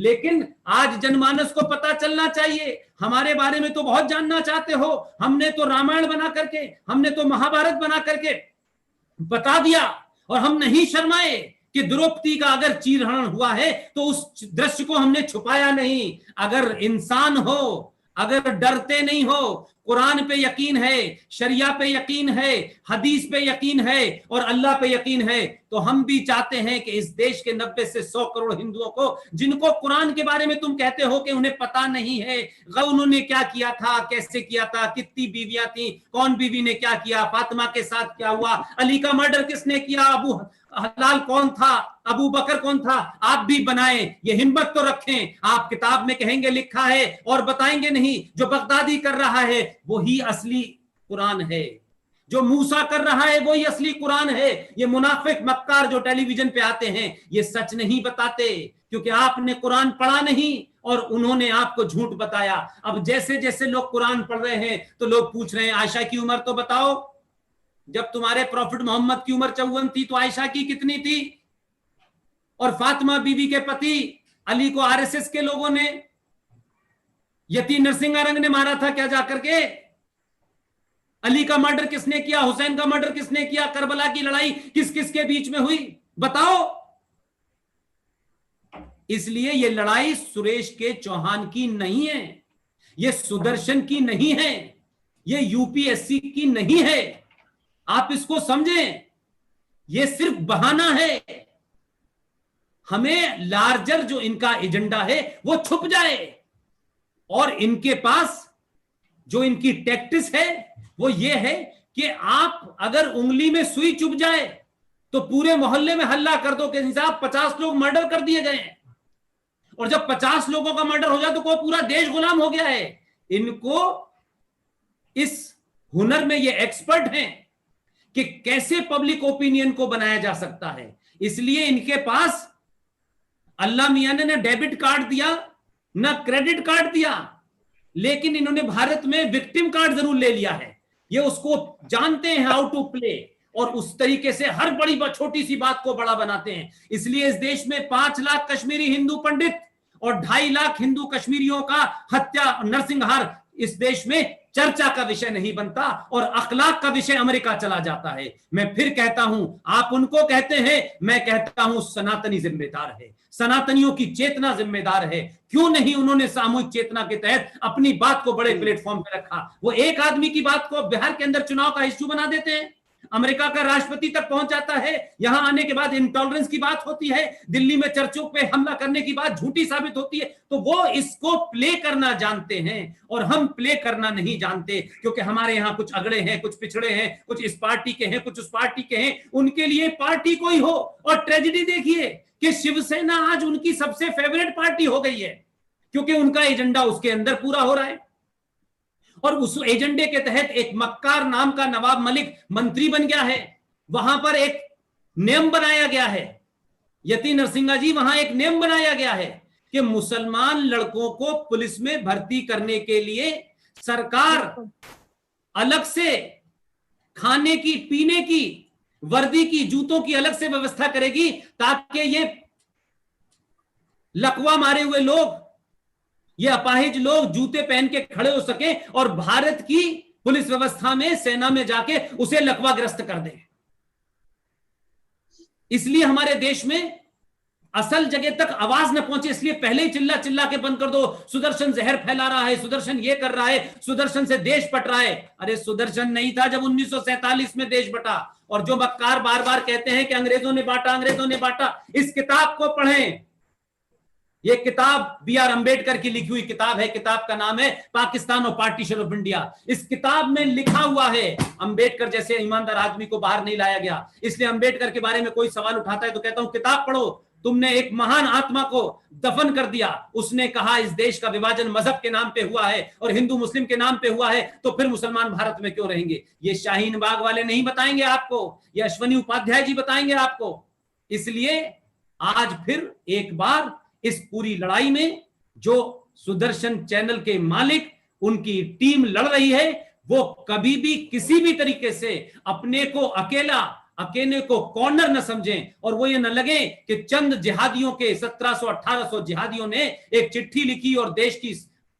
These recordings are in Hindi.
लेकिन आज जनमानस को पता चलना चाहिए। हमारे बारे में तो बहुत जानना चाहते हो, हमने तो रामायण बना करके, हमने तो महाभारत बना करके बता दिया, और हम नहीं शर्माए कि द्रौपदी का अगर चीरहरण हुआ है तो उस दृश्य को हमने छुपाया नहीं। अगर इंसान हो, अगर डरते नहीं हो, कुरान पे यकीन है, शरिया पे यकीन है, हदीस पे यकीन है और अल्लाह पे यकीन है, तो हम भी चाहते हैं कि इस देश के 90 से 100 करोड़ हिंदुओं को, जिनको कुरान के बारे में तुम कहते हो कि उन्हें पता नहीं है, उन्होंने क्या किया था, कैसे किया था, कितनी बीवियां थी, कौन बीवी ने क्या किया, फातिमा के साथ क्या हुआ, अली का मर्डर किसने किया, अबू हलाल कौन था, अबू बकर कौन था, आप भी बनाएं, ये हिम्मत तो रखें। आप किताब में कहेंगे लिखा है और बताएंगे नहीं। जो बगदादी कर रहा है वही असली कुरान है, जो मूसा कर रहा है वही असली कुरान है। ये मुनाफिक मक्कार जो टेलीविजन पे आते हैं ये सच नहीं बताते, क्योंकि आपने कुरान पढ़ा नहीं और उन्होंने आपको झूठ बताया। अब जैसे जैसे लोग कुरान पढ़ रहे हैं तो लोग पूछ रहे हैं आयशा की उम्र तो बताओ। जब तुम्हारे प्रॉफिट मोहम्मद की उम्र 54 थी तो आयशा की कितनी थी? और फातिमा बीवी के पति अली को आरएसएस के लोगों ने, यती नरसिंहारंग ने मारा था क्या जाकर के? अली का मर्डर किसने किया? हुसैन का मर्डर किसने किया? करबला की लड़ाई किस किस के बीच में हुई? बताओ। इसलिए यह लड़ाई सुरेश के चौहान की नहीं है, यह सुदर्शन की नहीं है, यह यूपीएससी की नहीं है। आप इसको समझें, यह सिर्फ बहाना है। हमें लार्जर जो इनका एजेंडा है वो छुप जाए, और इनके पास जो इनकी टैक्टिस है वो ये है कि आप अगर उंगली में सुई चुभ जाए तो पूरे मोहल्ले में हल्ला कर दो कि साहब 50 लोग मर्डर कर दिए गए हैं। और जब 50 लोगों का मर्डर हो जाए तो कोई पूरा देश गुलाम हो गया है। इनको इस हुनर में ये एक्सपर्ट हैं कि कैसे पब्लिक ओपिनियन को बनाया जा सकता है। इसलिए इनके पास अल्लाह मियां ने ना डेबिट कार्ड दिया ना क्रेडिट कार्ड दिया, लेकिन इन्होंने भारत में विक्टिम कार्ड जरूर ले लिया है। ये उसको जानते हैं हाउ टू प्ले, और उस तरीके से हर बड़ी छोटी सी बात को बड़ा बनाते हैं। इसलिए इस देश में 5 लाख कश्मीरी हिंदू पंडित और 2.5 लाख हिंदू कश्मीरियों का हत्या नरसंहार इस देश में चर्चा का विषय नहीं बनता, और अखलाक का विषय अमेरिका चला जाता है। मैं फिर कहता हूं, आप उनको कहते हैं, मैं कहता हूं सनातनी जिम्मेदार है, सनातनियों की चेतना जिम्मेदार है। क्यों नहीं उन्होंने सामूहिक चेतना के तहत अपनी बात को बड़े प्लेटफॉर्म पे रखा? वो एक आदमी की बात को बिहार के अंदर चुनाव का इश्यू बना देते हैं, अमेरिका का राष्ट्रपति तक पहुंच जाता है, यहां आने के बाद इंटॉलरेंस की बात होती है, दिल्ली में चर्चों पे हमला करने की बात झूठी साबित होती है। तो वो इसको प्ले करना जानते हैं और हम प्ले करना नहीं जानते, क्योंकि हमारे यहां कुछ अगड़े हैं, कुछ पिछड़े हैं, कुछ इस पार्टी के हैं, कुछ उस पार्टी के हैं, उनके लिए पार्टी कोई हो। और ट्रेजेडी देखिए कि शिवसेना आज उनकी सबसे फेवरेट पार्टी हो गई है, क्योंकि उनका एजेंडा उसके अंदर पूरा हो रहा है। और उस एजेंडे के तहत एक मक्कार नाम का नवाब मलिक मंत्री बन गया है। वहां पर एक नियम बनाया गया है, यती नरसिंहा जी, वहां एक नियम बनाया गया है कि मुसलमान लड़कों को पुलिस में भर्ती करने के लिए सरकार अलग से खाने की, पीने की, वर्दी की, जूतों की अलग से व्यवस्था करेगी, ताकि ये लकवा मारे हुए लोग, ये अपाहिज लोग जूते पहन के खड़े हो सके और भारत की पुलिस व्यवस्था में, सेना में जाके उसे लकवाग्रस्त कर दें। इसलिए हमारे देश में असल जगह तक आवाज न पहुंचे, इसलिए पहले ही चिल्ला चिल्ला के बंद कर दो। सुदर्शन जहर फैला रहा है, सुदर्शन ये कर रहा है, सुदर्शन से देश बट रहा है। अरे सुदर्शन नहीं था जब 1947 में देश बटा। और जो मक्कार बार बार कहते हैं कि अंग्रेजों ने बांटा, अंग्रेजों ने बांटा, इस किताब को पढ़ें। ये किताब बी.आर. अंबेडकर की लिखी हुई किताब है। किताब का नाम है पाकिस्तान और पार्टीशन ऑफ इंडिया। इस किताब में लिखा हुआ है, अंबेडकर जैसे ईमानदार आदमी को बाहर नहीं लाया गया। इसलिए अंबेडकर के बारे में कोई सवाल उठाता है तो कहता हूं किताब पढ़ो। तुमने एक महान आत्मा को दफन कर दिया। उसने कहा इस देश का विभाजन मजहब के नाम पे हुआ है और हिंदू मुस्लिम के नाम पे हुआ है, तो फिर मुसलमान भारत में क्यों रहेंगे? ये शाहीन बाग वाले नहीं बताएंगे आपको, ये अश्वनी उपाध्याय जी बताएंगे आपको। इसलिए आज फिर एक बार इस पूरी लड़ाई में जो सुदर्शन चैनल के मालिक, उनकी टीम लड़ रही है, वो कभी भी किसी भी तरीके से अपने को अकेला अकेले को कॉर्नर न समझें और वो ये न लगे कि चंद जिहादियों के 1700-1800 जिहादियों ने एक चिट्ठी लिखी और देश की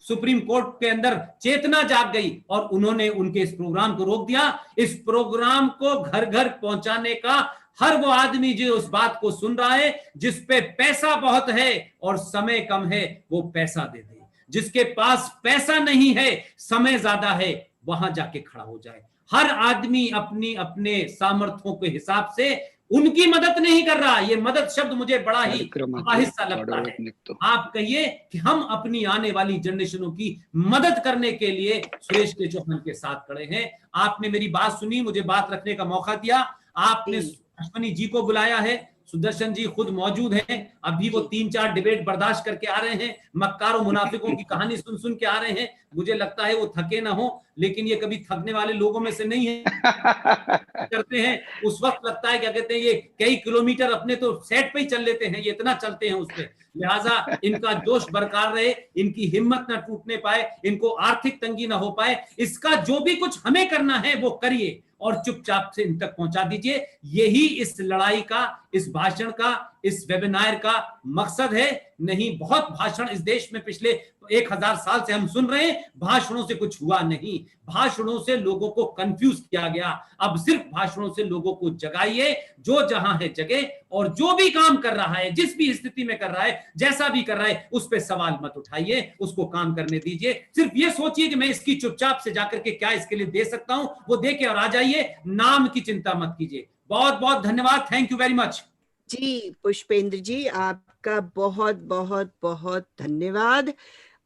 सुप्रीम कोर्ट के अंदर चेतना जाग गई और उन्होंने उनके इस प्रोग्राम को रोक दिया। इस प्रोग्राम को घर घर पहुंचाने का हर वो आदमी जो उस बात को सुन रहा है, जिस पे पैसा बहुत है और समय कम है, वो पैसा दे दे। जिसके पास पैसा नहीं है, समय ज्यादा है, वहां जाके खड़ा हो जाए। हर आदमी अपनी अपने सामर्थ्यों के हिसाब से उनकी मदद नहीं कर रहा। ये मदद शब्द मुझे बड़ा ही अहिस्सा लगता है। आप कहिए कि हम अपनी आने वाली जनरेशनों की मदद करने के लिए सुरेश के चौहान के साथ खड़े हैं। आपने मेरी बात सुनी, मुझे बात रखने का मौका दिया, आपने अश्वनी जी को बुलाया है, सुदर्शन जी खुद मौजूद हैं, अभी वो 3-4 डिबेट बर्दाश्त करके आ रहे हैं, मक्कार और मुनाफिकों की कहानी सुन सुन के आ रहे हैं। मुझे लगता है वो थके ना हो, लेकिन ये कभी थकने वाले लोगों में से नहीं है। करते हैं उस वक्त लगता है, क्या कहते हैं, ये कई किलोमीटर अपने तो सेट पे ही चल लेते हैं, ये इतना चलते हैं उस पे। लिहाजा इनका जोश बरकरार रहे, इनकी हिम्मत ना टूटने पाए, इनको आर्थिक तंगी ना हो पाए। इसका जो भी कुछ हमें करना है वो करिए और चुपचाप से इन तक पहुंचा दीजिए। यही इस लड़ाई का, इस भाषण का, इस वेबिनार का मकसद है। नहीं, बहुत भाषण इस देश में पिछले 1000 साल से हम सुन रहे हैं, भाषणों से कुछ हुआ नहीं। भाषणों से लोगों को कंफ्यूज किया गया। अब सिर्फ भाषणों से लोगों को जगाइए, जो जहां है जगह, और जो भी काम कर रहा है, जिस भी स्थिति में कर रहा है, जैसा भी कर रहा है, उस पर सवाल मत उठाइए, उसको काम करने दीजिए। सिर्फ ये सोचिए कि मैं इसकी चुपचाप से जाकर के क्या इसके लिए दे सकता हूं, वो दे के और आ जाइए। नाम की चिंता मत कीजिए। बहुत बहुत धन्यवाद। Thank you very much. जी पुष्पेंद्र जी, आपका बहुत बहुत बहुत धन्यवाद।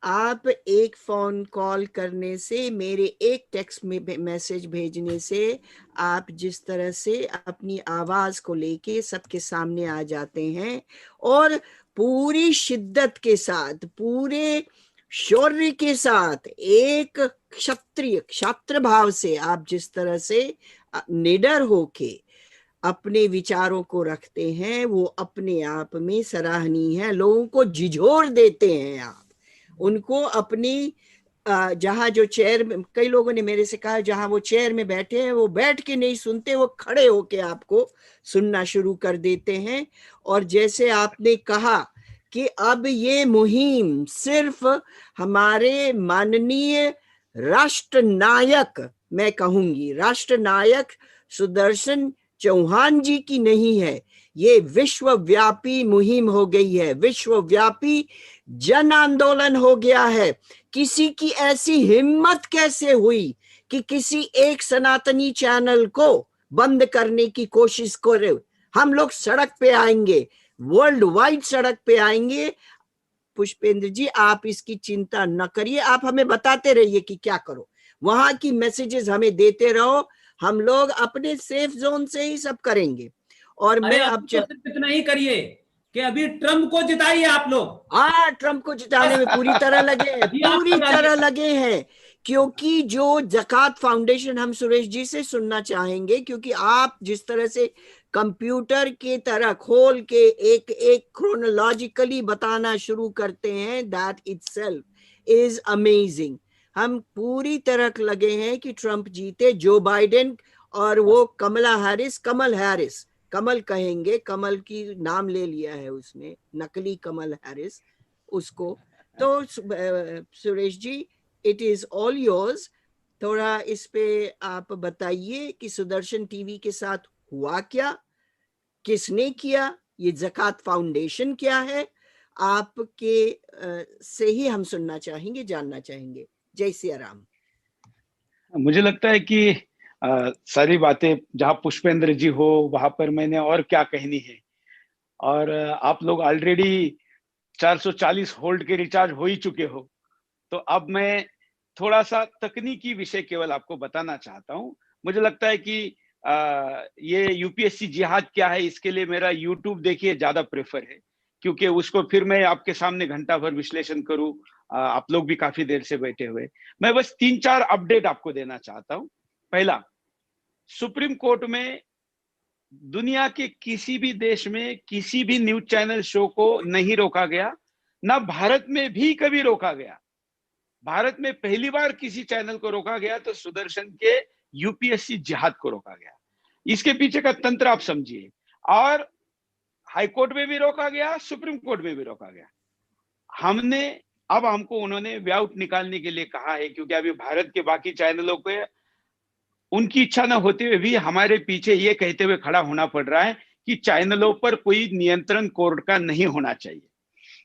आप एक फोन कॉल करने से, मेरे एक टेक्स्ट में मैसेज भेजने से, आप जिस तरह से अपनी आवाज को लेके सबके सामने आ जाते हैं और पूरी शिद्दत के साथ, पूरे शौर्य के साथ, एक क्षत्रिय छात्र भाव से आप जिस तरह से निडर होके अपने विचारों को रखते हैं, वो अपने आप में सराहनीय है। लोगों को झिझोर देते हैं आप उनको अपनी जहां जो चेयर में, कई लोगों ने मेरे से कहा जहां वो चेयर में बैठे हैं वो बैठ के नहीं सुनते, वो खड़े होके आपको सुनना शुरू कर देते हैं। और जैसे आपने कहा कि अब ये मुहिम सिर्फ हमारे माननीय राष्ट्रनायक, मैं कहूंगी राष्ट्रनायक सुदर्शन चौहान जी की नहीं है, ये विश्वव्यापी मुहिम हो गई है, विश्वव्यापी जन आंदोलन हो गया है। किसी की ऐसी हिम्मत कैसे हुई कि किसी एक सनातनी चैनल को बंद करने की कोशिश करे? हम लोग सड़क पे आएंगे, वर्ल्ड वाइड सड़क पे आएंगे। पुष्पेंद्र जी, आप इसकी चिंता न करिए, आप हमें बताते रहिए कि क्या करो, वहां की मैसेजेस हमें देते रहो, हम लोग अपने सेफ जोन से ही सब करेंगे। और मैं अब सिर्फ इतना ही करिए कि अभी ट्रंप को जिताइए आप लोग। हाँ, ट्रंप को जिताने में पूरी तरह लगे हैं, पूरी तरह लगे हैं। क्योंकि जो ज़कात फाउंडेशन, हम सुरेश जी से सुनना चाहेंगे, क्योंकि आप जिस तरह से कंप्यूटर की तरह खोल के एक एक क्रोनोलॉजिकली बताना शुरू करते हैं, दैट इटसेल्फ इज अमेजिंग। हम पूरी तरह लगे हैं कि ट्रंप जीते, जो बाइडेन और वो कमला हैरिस, कमल कहेंगे, कमल की नाम ले लिया है उसने, नकली कमल हैरिस उसको। तो Suresh ji, it is all yours. थोड़ा इस पे आप बताइए कि सुदर्शन टीवी के साथ हुआ क्या, किसने किया, ये ज़कात फाउंडेशन क्या है, आपके से ही हम सुनना चाहेंगे, जानना चाहेंगे। जय सिया राम। मुझे लगता है कि सारी बातें जहां पुष्पेंद्र जी हो वहां पर मैंने और क्या कहनी है। और आप लोग ऑलरेडी 440 होल्ड के रिचार्ज हो ही चुके हो, तो अब मैं थोड़ा सा तकनीकी विषय केवल आपको बताना चाहता हूं। मुझे लगता है कि ये यूपीएससी जिहाद क्या है, इसके लिए मेरा यूट्यूब देखिए ज्यादा प्रेफर है, क्योंकि उसको फिर मैं आपके सामने घंटा भर विश्लेषण करूं, आप लोग भी काफी देर से बैठे हुए। मैं बस 3-4 अपडेट आपको देना चाहता हूं। पहला, सुप्रीम कोर्ट में दुनिया के किसी भी देश में किसी भी न्यूज चैनल शो को नहीं रोका गया, ना भारत में भी कभी रोका गया। भारत में पहली बार किसी चैनल को रोका गया तो सुदर्शन के यूपीएससी जिहाद को रोका गया। इसके पीछे का तंत्र आप समझिए। और हाई कोर्ट में भी रोका गया, सुप्रीम कोर्ट में भी रोका गया। अब हमको उन्होंने वे आउट निकालने के लिए कहा है, क्योंकि अभी भारत के बाकी चैनलों पे उनकी इच्छा न होते हुए भी हमारे पीछे ये कहते हुए खड़ा होना पड़ रहा है कि चैनलों पर कोई नियंत्रण कोर्ट का नहीं होना चाहिए।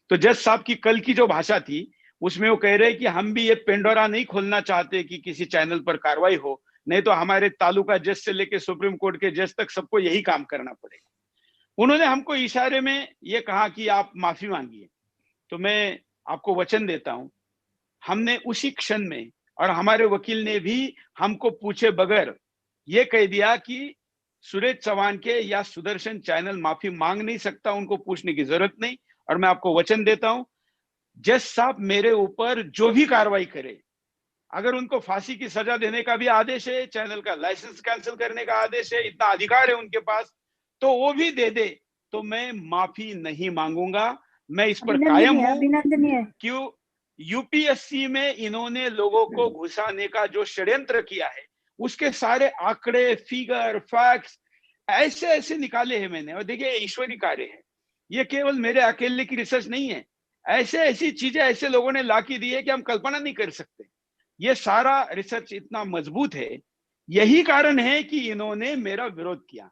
तो जज साहब की कल की जो भाषा थी उसमें वो कह रहे कि हम भी ये पेंडोरा नहीं खोलना चाहते कि किसी चैनल पर कार्रवाई हो, नहीं तो हमारे तालुका जज से लेकर सुप्रीम कोर्ट के जज तक सबको यही काम करना पड़ेगा। उन्होंने हमको इशारे में ये कहा कि आप माफी मांगिए। तो मैं आपको वचन देता हूं, हमने उसी क्षण में, और हमारे वकील ने भी हमको पूछे बगैर ये कह दिया कि सुरेश चौहान के या सुदर्शन चैनल माफी मांग नहीं सकता, उनको पूछने की जरूरत नहीं। और मैं आपको वचन देता हूं, जज साहब मेरे ऊपर जो भी कार्रवाई करे, अगर उनको फांसी की सजा देने का भी आदेश है, चैनल का लाइसेंस कैंसिल करने का आदेश है, इतना अधिकार है उनके पास, तो वो भी दे दे, तो मैं माफी नहीं मांगूंगा। मैं इस पर कायम हूं। अभिनंदनीय। क्यों? यूपीएससी में इन्होंने लोगों को घुसाने का जो षड्यंत्र किया है, उसके सारे आंकड़े, फिगर, फैक्ट्स ऐसे ऐसे निकाले हैं मैंने। और देखिए, ईश्वरी कार्य है, ये केवल मेरे अकेले की रिसर्च नहीं है। ऐसे ऐसी चीजें ऐसे लोगों ने ला के दी है कि हम कल्पना नहीं कर सकते। ये सारा रिसर्च इतना मजबूत है, यही कारण है कि इन्होंने मेरा विरोध किया।